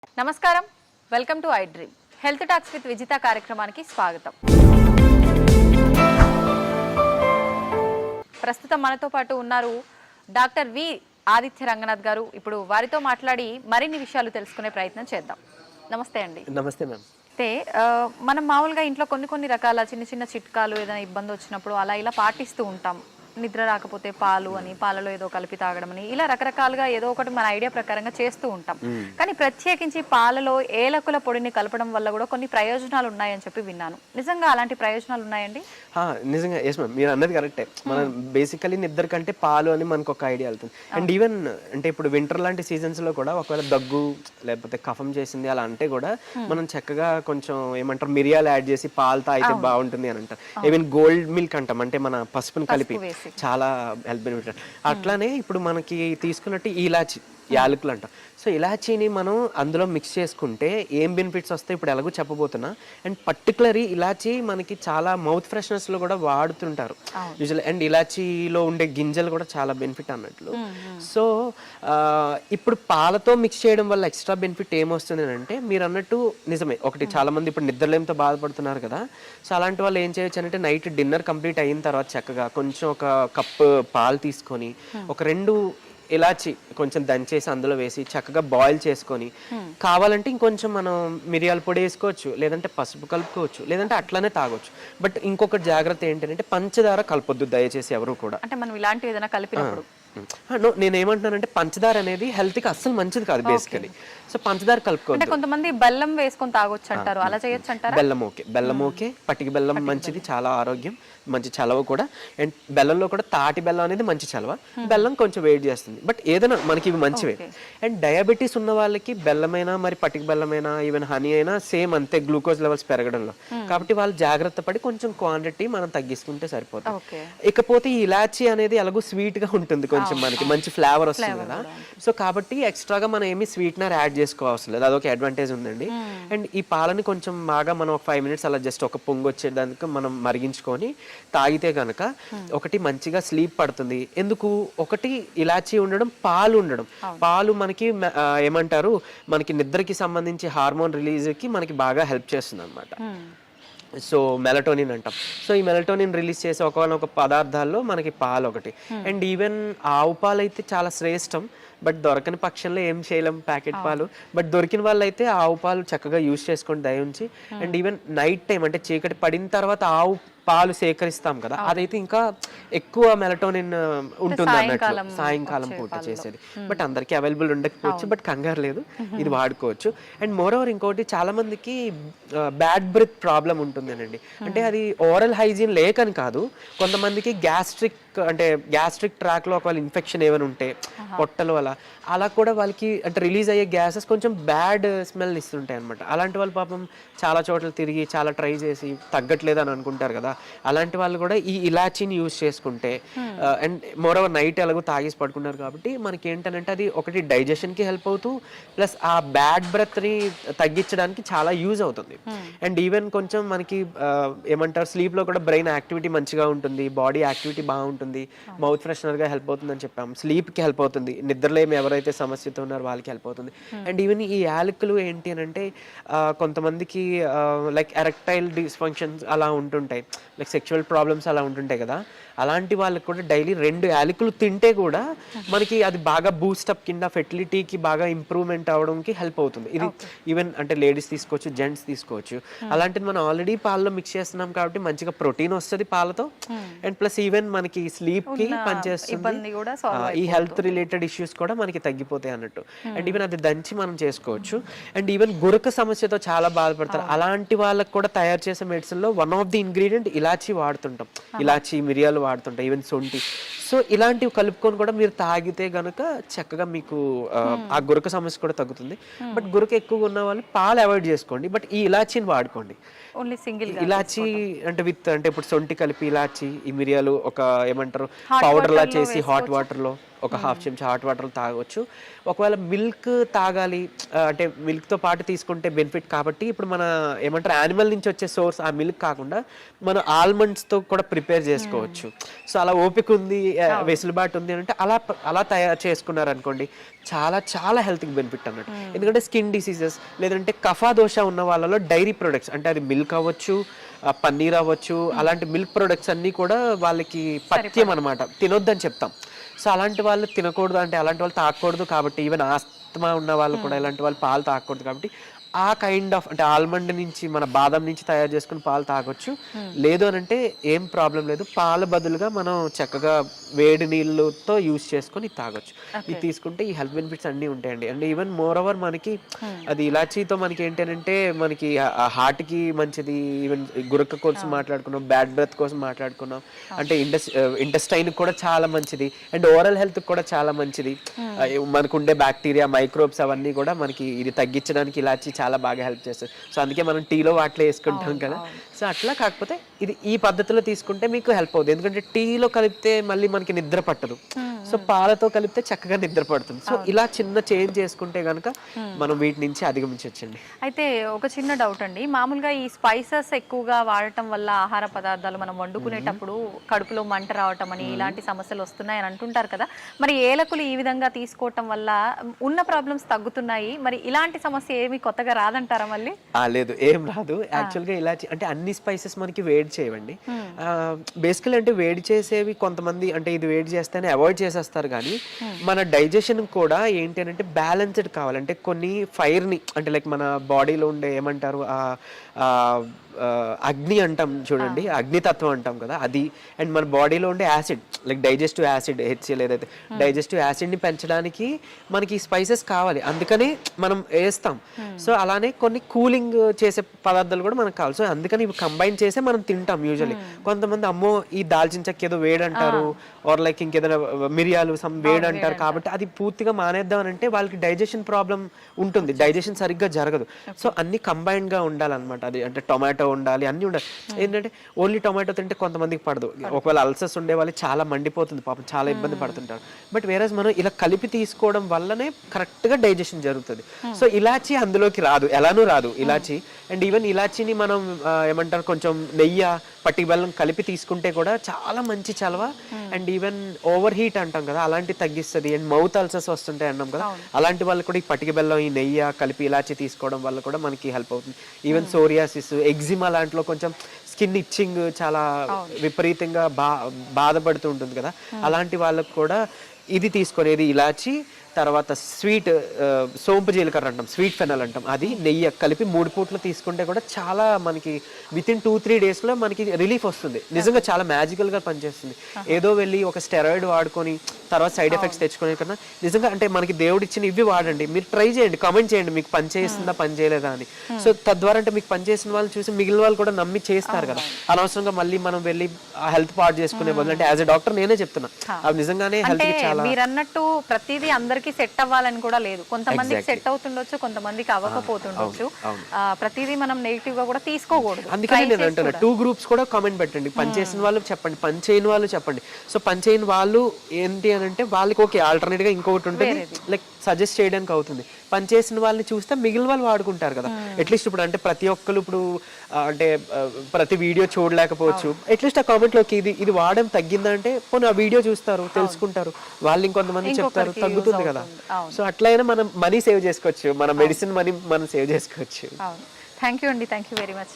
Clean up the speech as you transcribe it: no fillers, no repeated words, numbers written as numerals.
నమస్కారం, welcome to I dream. Health talks with Vijitha కార్యక్రమానికి స్వాగతం. ప్రస్తుతం మనతో పాటు ఉన్నారు డాక్టర్ వి ఆదిత్య రంగనాథ్ గారు. ఇప్పుడు వారితో మాట్లాడి మరిన్ని విషయాలు తెలుసుకునే ప్రయత్నం చేద్దాం. నమస్తే అండి. నమస్తే మ్యామ్. అయితే మనం మామూలుగా ఇంట్లో కొన్ని రకాల చిన్న చిన్న చిట్కాలు ఏదైనా ఇబ్బంది వచ్చినప్పుడు అలా ఇలా పాటిస్తూ ఉంటాం. నిద్ర రాకపోతే పాలు అని, పాలలో ఏదో కలిపి తాగడం అని, ఇలా రకరకాలుగా ఏదో ఒకటి మన ఐడియా ప్రకారంగా చేస్తూ ఉంటాం. కానీ ప్రత్యేకించి పాలలో ఏలకుల పొడిని కలపడం వల్ల కూడా కొన్ని ప్రయోజనాలు ఉన్నాయని చెప్పి విన్నాను. నిజంగా అలాంటి ప్రయోజనాలు ఉన్నాయండి? నిజంగా ఎస్ మ్యామ్, మీరు అన్నది కరెక్టే. మనం బేసికలీ నిద్ర కంటే పాలు అని మనకు ఒక ఐడియా వెళ్తుంది. అండ్ ఈవెన్ అంటే ఇప్పుడు వింటర్ లాంటి సీజన్స్ లో కూడా ఒకవేళ దగ్గు లేకపోతే కఫం చేసింది అలా అంటే కూడా మనం చక్కగా కొంచెం ఏమంటారు మిరియాలు యాడ్ చేసి పాలు తాగితే బాగుంటుంది అని అంటారు. ఈవెన్ గోల్డ్ మిల్క్ అంటాం, అంటే మన పసుపుని కలిపి చాలా హెల్త్ బెనిఫిట్. అట్లానే ఇప్పుడు మనకి తీసుకున్నట్టు ఇలాచి యాలకులు అంటాం. సో ఇలాచీని మనం అందులో మిక్స్ చేసుకుంటే ఏం బెనిఫిట్స్ వస్తాయి ఇప్పుడు ఎలాగో చెప్పబోతున్నా. అండ్ పర్టికులర్లీ ఇలాచీ మనకి చాలా మౌత్ ఫ్రెషనర్స్లో కూడా వాడుతుంటారు యూజువల్లీ. అండ్ ఇలాచీలో ఉండే గింజలు కూడా చాలా బెనిఫిట్ అన్నట్లు. సో ఇప్పుడు పాలతో మిక్స్ చేయడం వల్ల ఎక్స్ట్రా బెనిఫిట్ ఏమొస్తుంది అంటే మీరు అన్నట్టు నిజమే. ఒకటి చాలా మంది ఇప్పుడు నిద్రలేమితో బాధపడుతున్నారు కదా. సో అలాంటి వాళ్ళు ఏం చేయొచ్చు అంటే నైట్ డిన్నర్ కంప్లీట్ అయిన తర్వాత చక్కగా కొంచెం ఒక కప్పు పాలు తీసుకొని ఒక 2 ఇలాచి కొంచెం దంచేసి అందులో వేసి చక్కగా బాయిల్ చేసుకొని కావాలంటే ఇంకొంచెం మనం మిరియాల పొడి వేసుకోవచ్చు, లేదంటే పసుపు కలుపుకోవచ్చు, లేదంటే అట్లానే తాగొచ్చు. బట్ ఇంకొక జాగ్రత్త ఏంటంటే పంచదార కలపొద్దు దయచేసి ఎవరు కూడా. అంటే మనం ఇలాంటివి ఏదైనా కలిపినప్పుడు నేను ఏమంటున్నానంటే పంచదార అనేది హెల్త్ కి అస్సలు మంచిది కాదు బేసికలీ. సో పంచదార కలుపుకోవచ్చు. కొంతమంది బెల్లం వేసుకొని తాగొచ్చు అంటారు, అలా చేయొచ్చు అంటారా? బెల్లం ఓకే. పటిక బెల్లం మంచిది, చాలా ఆరోగ్యం, మంచి చలవ కూడా. అండ్ బెల్లంలో కూడా తాటి బెల్లం అనేది మంచి చలవ. బెల్లం కొంచెం వేడి చేస్తుంది, బట్ ఏదైనా మనకి ఇవి మంచివే. అండ్ డయాబెటీస్ ఉన్న వాళ్ళకి బెల్లమైనా మరి పటిక బెల్లమైనా ఈవెన్ హనీ అయినా సేమ్ అంతే గ్లూకోజ్ లెవెల్స్ పెరగడంలో. కాబట్టి వాళ్ళు జాగ్రత్త పడి కొంచెం క్వాంటిటీ మనం తగ్గించుకుంటే సరిపోతుంది. ఇకపోతే ఈ ఇలాచీ అనేది ఎలాగో స్వీట్ గా ఉంటుంది, కొంచెం మనకి మంచి ఫ్లేవర్ వస్తుంది కదా. సో కాబట్టి ఎక్స్ట్రాగా మనం ఏమి స్వీట్నర్ యాడ్ చేసుకోవాల్సిన లేదు, అదొక అడ్వాంటేజ్ ఉందండి. అండ్ ఈ పాలని కొంచెం బాగా మనం ఒక 5 minutes అలా జస్ట్ ఒక పొంగు వచ్చేదానికి మనం మరిగించుకొని తాగితే కనుక ఒకటి మంచిగా స్లీప్ పడుతుంది. ఎందుకు? ఒకటి ఇలాచీ ఉండడం, పాలు ఉండడం. పాలు మనకి ఏమంటారు మనకి నిద్రకి సంబంధించి హార్మోన్ రిలీజ్ కి మనకి బాగా హెల్ప్ చేస్తుంది అనమాట. సో మెలటోనిన్ అంటాం. సో ఈ మెలటోనిన్ రిలీజ్ చేసే ఒక పదార్థాల్లో మనకి పాలు ఒకటి. అండ్ ఈవెన్ ఆవు పాలు అయితే చాలా శ్రేష్టం. బట్ దొరకని పక్షంలో ఏం చేయలేం ప్యాకెట్ పాలు. బట్ దొరికిన వాళ్ళు అయితే ఆవు పాలు చక్కగా యూజ్ చేసుకోండి దయ ఉంచి. అండ్ ఈవెన్ నైట్ టైం అంటే చీకటి పడిన తర్వాత ఆవు పాలు సేకరిస్తాం కదా, అదైతే ఇంకా ఎక్కువ మెలటోనిన్ ఉంటుంది అన్నట్లు సాయంకాలం పూట చేసేది. బట్ అందరికీ అవైలబుల్ ఉండకపోవచ్చు, బట్ కంగారు లేదు, ఇది వాడుకోవచ్చు. అండ్ మోర్ ఓవర్ ఇంకోటి చాలా మందికి బ్యాడ్ బ్రెత్ ప్రాబ్లం ఉంటుందేనండి. అంటే అది ఓరల్ హైజీన్ లేకని కాదు, కొంతమందికి గ్యాస్ట్రిక్ ట్రాక్ లో ఒకవేళ ఇన్ఫెక్షన్ ఏమైనా ఉంటే పొట్టలు అలా కూడా వాళ్ళకి అంటే రిలీజ్ అయ్యే గ్యాసెస్ కొంచెం బ్యాడ్ స్మెల్ ఇస్తుంటాయి అనమాట. అలాంటి వాళ్ళు పాపం చాలా చోట్ల తిరిగి చాలా ట్రై చేసి తగ్గట్లేదు అని అనుకుంటారు కదా. అలాంటి వాళ్ళు కూడా ఈ ఇలాచీని యూజ్ చేసుకుంటే అండ్ మోర్ ఓవర్ నైట్ ఎలాగో తాగేసి పడుకున్నారు కాబట్టి మనకి ఏంటంటే అది ఒకటి డైజెషన్కి హెల్ప్ అవుతూ ప్లస్ ఆ బ్యాడ్ బ్రెత్ని తగ్గించడానికి చాలా యూజ్ అవుతుంది. అండ్ ఈవెన్ కొంచెం మనకి ఏమంటారు స్లీప్లో కూడా బ్రెయిన్ యాక్టివిటీ మంచిగా ఉంటుంది, బాడీ యాక్టివిటీ బాగుంటుంది, మౌత్ ఫ్రెషనర్గా హెల్ప్ అవుతుందని చెప్పాము. స్లీప్కి హెల్ప్ అవుతుంది, నిద్రలో ఎవరైతే సమస్యతో ఉన్నారో వాళ్ళకి హెల్ప్ అవుతుంది. అండ్ ఈవెన్ ఈ యాలకులు ఏంటి అని అంటే కొంతమందికి లైక్ ఎరెక్టైల్ డిస్ఫంక్షన్స్ అలా ఉంటుంటాయి, లైక్ సెక్షువల్ ప్రాబ్లమ్స్ అలా ఉంటుంటాయి కదా. అలాంటి వాళ్ళకి కూడా డైలీ 2 యాలకులు తింటే కూడా మనకి అది బాగా బూస్టప్ కింద ఫెర్టిలిటీకి బాగా ఇంప్రూవ్మెంట్ అవడానికి హెల్ప్ అవుతుంది. ఇది ఈవెన్ అంటే లేడీస్ తీసుకోవచ్చు, జెంట్స్ తీసుకోవచ్చు. అలాంటిది మనం ఆల్రెడీ పాలలో మిక్స్ చేస్తున్నాం కాబట్టి మంచిగా ప్రోటీన్ వస్తుంది పాలతో. అండ్ ప్లస్ ఈవెన్ మనకి స్లీప్ కి పనిచేస్తుంది, ఈ హెల్త్ రిలేటెడ్ ఇష్యూస్ కూడా మనకి తగ్గిపోతాయి అన్నట్టు. అండ్ ఈవెన్ అది దంచి మనం చేసుకోవచ్చు. అండ్ ఈవెన్ గురక సమస్యతో చాలా బాధపడతారు, అలాంటి వాళ్ళకి కూడా తయారు చేసే మెడిసిన్ లో వన్ ఆఫ్ ది ఇంగ్రీడియంట్ ఇలాచీ వాడుతుంటాం. ఇలాచీ మిరియాలు వాడుతుంటాం, ఈవెన్ సొంటి. సో ఇలాంటివి కలుపుకొని కూడా మీరు తాగితే గనుక చక్కగా మీకు ఆ గురక సమస్య కూడా తగ్గుతుంది. బట్ గురక ఎక్కువగా ఉన్న వాళ్ళు పాలు అవాయిడ్ చేసుకోండి, బట్ ఈ ఇలాచీని వాడుకోండి. ఓన్లీ సింగిల్ ఇలాచీ అంటే ఇప్పుడు సొంటి కలిపి ఇలాచీ ఈ మిరియాలు ఒక ఏమంటారు పౌడర్ లా చేసి హాట్ వాటర్ లో ఒక హాఫ్ చెంచా హాట్ వాటర్ తాగొచ్చు. ఒకవేళ మిల్క్ తాగాలి అంటే మిల్క్తో పాటు తీసుకుంటే బెనిఫిట్ కాబట్టి ఇప్పుడు మన ఏమంటారు యానిమల్ నుంచి వచ్చే సోర్స్ ఆ మిల్క్ కాకుండా మనం ఆల్మండ్స్తో కూడా ప్రిపేర్ చేసుకోవచ్చు. సో అలా ఓపిక ఉంది, వెసులుబాటు ఉంది అంటే అలా తయారు చేసుకున్నారు అనుకోండి, చాలా చాలా హెల్త్కి బెనిఫిట్ అన్నట్టు. ఎందుకంటే స్కిన్ డిసీజెస్ లేదంటే కఫా దోష ఉన్న వాళ్ళలో డైరీ ప్రొడక్ట్స్ అంటే అది మిల్క్ అవ్వచ్చు, పన్నీర్ అవ్వచ్చు, అలాంటి మిల్క్ ప్రొడక్ట్స్ అన్నీ కూడా వాళ్ళకి పథ్యం అనమాట, తినొద్దని చెప్తాం. సో అలాంటి వాళ్ళు తినకూడదు అంటే అలాంటి వాళ్ళు తాగకూడదు కాబట్టి, ఈవెన్ ఆస్తమా ఉన్న వాళ్ళు కూడా ఇలాంటి వాళ్ళు పాలు తాగకూడదు కాబట్టి ఆ కైండ్ ఆఫ్ అంటే ఆల్మండ్ నుంచి మన బాదం నుంచి తయారు చేసుకుని పాలు తాగొచ్చు. లేదు అని అంటే ఏం ప్రాబ్లం లేదు, పాల బదులుగా మనం చక్కగా వేడి నీళ్ళతో యూజ్ చేసుకొని తాగొచ్చు. ఇది తీసుకుంటే ఈ హెల్త్ బెనిఫిట్స్ అన్నీ ఉంటాయండి. అండ్ ఈవెన్ మోర్ ఓవర్ మనకి అది ఇలాచీతో మనకి ఏంటంటే మనకి హార్ట్కి మంచిది, ఈవెన్ గురక కోసం మాట్లాడుకున్నాం, బ్యాడ్ బ్రెత్ కోసం మాట్లాడుకున్నాం, అంటే ఇంటెస్టైన్ కూడా చాలా మంచిది, అండ్ ఓరల్ హెల్త్ కూడా చాలా మంచిది. మనకుండే బ్యాక్టీరియా మైక్రోబ్స్ అవన్నీ కూడా మనకి ఇది తగ్గించడానికి ఇలాచీ చాలా బాగా హెల్ప్ చేస్తుంది. సో అందుకే మనం టీలో వాటిలో వేసుకుంటాం కదా. సో అట్లా కాకపోతే ఇది ఈ పద్ధతిలో తీసుకుంటే మీకు హెల్ప్ అవుతుంది. ఎందుకంటే టీలో కలిపితే మళ్ళీ మనకి నిద్ర పట్టదు, సో పాలతో కలిపితే చక్కగా నిద్ర పడుతుంది. సో ఇలా చిన్న చేంజ్ చేసుకుంటే కనుక మనం వీటి నుంచి అధిగమించవచ్చండి. అయితే ఒక చిన్న డౌట్ అండి, మామూలుగా ఈ స్పైసెస్ ఎక్కువగా వాడటం వల్ల ఆహార పదార్థాలు మనం వండుకునేటప్పుడు కడుపులో మంట రావటం అని ఇలాంటి సమస్యలు వస్తున్నాయని అంటుంటారు కదా, మరి ఏలకులు ఈ విధంగా తీసుకోవటం వల్ల ఉన్న ప్రాబ్లమ్స్ తగ్గుతున్నాయి, మరి ఇలాంటి సమస్య ఏమి కొత్తగా రాదంటారా మళ్ళీ? లేదు, ఏం రాదు. యాక్చువల్గా ఇలా అంటే అన్ని స్పైసెస్ మనకి వేడి చేయవండి. బేసికల్ అంటే వేడి చేసేవి కొంతమంది అంటే ఇది వేడి చేస్తేనే అవాయిడ్ చేసేస్తారు, కానీ మన డైజెషన్ కూడా ఏంటి అంటే బ్యాలెన్స్డ్ కావాలంటే కొన్ని ఫైర్ని అంటే లైక్ మన బాడీలో ఉండే ఏమంటారు అగ్ని అంటాం చూడండి, అగ్నితత్వం అంటాం కదా అది, అండ్ మన బాడీలో ఉండే acid like digestive acid HCl ఏదైతే డైజెస్టివ్ యాసిడ్ని పెంచడానికి మనకి స్పైసెస్ కావాలి, అందుకని మనం వేస్తాం. సో అలానే కొన్ని కూలింగ్ చేసే పదార్థాలు కూడా మనకు కావాలి. సో అందుకని ఇవి కంబైన్ చేసే మనం తింటాం యూజువల్లీ. కొంతమంది అమ్మో ఈ దాల్చిన చెక్క ఏదో వేడి అంటారు, ఆర్ లైక్ ఇంకేదైనా మిరియాలు సమ్ వేడి అంటారు, కాబట్టి అది పూర్తిగా మానేద్దాం అంటే వాళ్ళకి డైజెషన్ ప్రాబ్లం ఉంటుంది, డైజెషన్ సరిగ్గా జరగదు. సో అన్ని కంబైన్డ్ గా ఉండాలన్నమాట. అది అంటే టొమాటో ఉండాలి, అన్ని ఉండాలి. ఏంటంటే ఓన్లీ టొమాటో తింటే కొంతమందికి పడదు, ఒకవేళ అల్సర్స్ ఉండే వాళ్ళు చాలా మండిపోతుంది పాపం, చాలా ఇబ్బంది పడుతుంటారు. బట్ వేరేస్ మనం ఇలా కలిపి తీసుకోవడం వల్లనే కరెక్ట్ గా డైజెషన్ జరుగుతుంది. సో ఇలాచీ అందులోకి రాదు, ఎలానూ రాదు ఇలాచీ. అండ్ ఈవెన్ ఇలాచీని మనం ఏమంటారు కొంచెం నెయ్యి పట్టిక బెల్లం కలిపి తీసుకుంటే కూడా చాలా మంచి చలవ. అండ్ ఈవెన్ ఓవర్ హీట్ అంటాం కదా అలాంటి తగ్గిస్తుంది. అండ్ మౌత్ అల్సర్స్ వస్తుంటాయి అన్నాం కదా, అలాంటి వాళ్ళు కూడా ఈ పట్టిక బెల్లం ఈ నెయ్యి కలిపి ఇలాచి తీసుకోవడం వల్ల కూడా మనకి హెల్ప్ అవుతుంది. ఈవెన్ సోరియాసిస్, ఎగ్జిమా లాంటిలో కొంచెం స్కిన్ ఇచ్చింగ్ చాలా విపరీతంగా బాధపడుతూ ఉంటుంది కదా, అలాంటి వాళ్ళకు కూడా ఇది తీసుకునేది ఇలాచి, తర్వాత స్వీట్ సోంపు జీలకర్ర అంటాం, స్వీట్ ఫెనల్ అంటాం, అది నెయ్యి కలిపి 3 పూట్లు తీసుకుంటే కూడా చాలా మనకి వితిన్ 2-3 డేస్లో మనకి రిలీఫ్ వస్తుంది. నిజంగా చాలా మ్యాజికల్గా పనిచేస్తుంది. ఏదో వెళ్ళి ఒక స్టెరాయిడ్ వాడుకొని తర్వాత సైడ్ ఎఫెక్ట్స్ తెచ్చుకునే కన్నా నిజంగా అంటే మనకి దేవుడు ఇచ్చిన ఇవి వాడండి. మీరు ట్రై చేయండి, కామెంట్ చేయండి మీకు పని చేస్తుందా పని చేయలేదా అని. సో తద్వారా అంటే మీకు పని చేసిన వాళ్ళు చూసి మిగిలిన వాళ్ళు కూడా నమ్మి చేస్తారు కదా. అనవసరంగా మళ్ళీ మనం వెళ్ళి హెల్త్ పాడు చేసుకునే బదులు అంటే యాజ్ ఎ డాక్టర్ నేనే చెప్తున్నా అవి నిజంగానే హెల్త్ కి చాలా. మీరు అన్నట్టు ప్రతిదీ అందరికీ సెట్ అవ్వాలని కూడా లేదు, కొంతమందికి సెట్ అవుతుండొచ్చు, కొంతమందికి అవ్వకపోతుండొచ్చు. ప్రతిదీ మనం నెగిటివ్ గా కూడా తీసుకోకూడదు. అందుకని నేను అంటున్నా 2 గ్రూప్స్ కూడా కామెంట్ పెట్టండి, పని చేసిన వాళ్ళు చెప్పండి, పని చేయని వాళ్ళు చెప్పండి. సో పని చేయని వాళ్ళు ఏంటి అని అంటే వాళ్ళకి ఓకే ఆల్టర్నేట్ గా ఇంకొకటి ఉంటుంది, లైక్ సజెస్ట్ చేయడానికి అవుతుంది. పని చేసిన వాళ్ళని చూస్తే మిగిలిన వాళ్ళు వాడుకుంటారు కదా. అట్లీస్ట్ ఇప్పుడు అంటే ప్రతి ఒక్కరు ఇప్పుడు అంటే ప్రతి వీడియో చూడలేకపోవచ్చు, అట్లీస్ట్ ఆ కామెంట్ లోకి ఇది వాడడం తగ్గిందంటే పోనీ ఆ వీడియో చూస్తారు, తెలుసుకుంటారు, వాళ్ళు ఇంకొంతమంది చెప్తారు, తగ్గుతుంది కదా. సో అట్లయినా మనం మనీ సేవ్ చేసుకోవచ్చు, మన మెడిసిన్ మనీ మనం సేవ్ చేసుకోవచ్చు. థ్యాంక్ యూ అండి, థ్యాంక్ యూ వెరీ మచ్.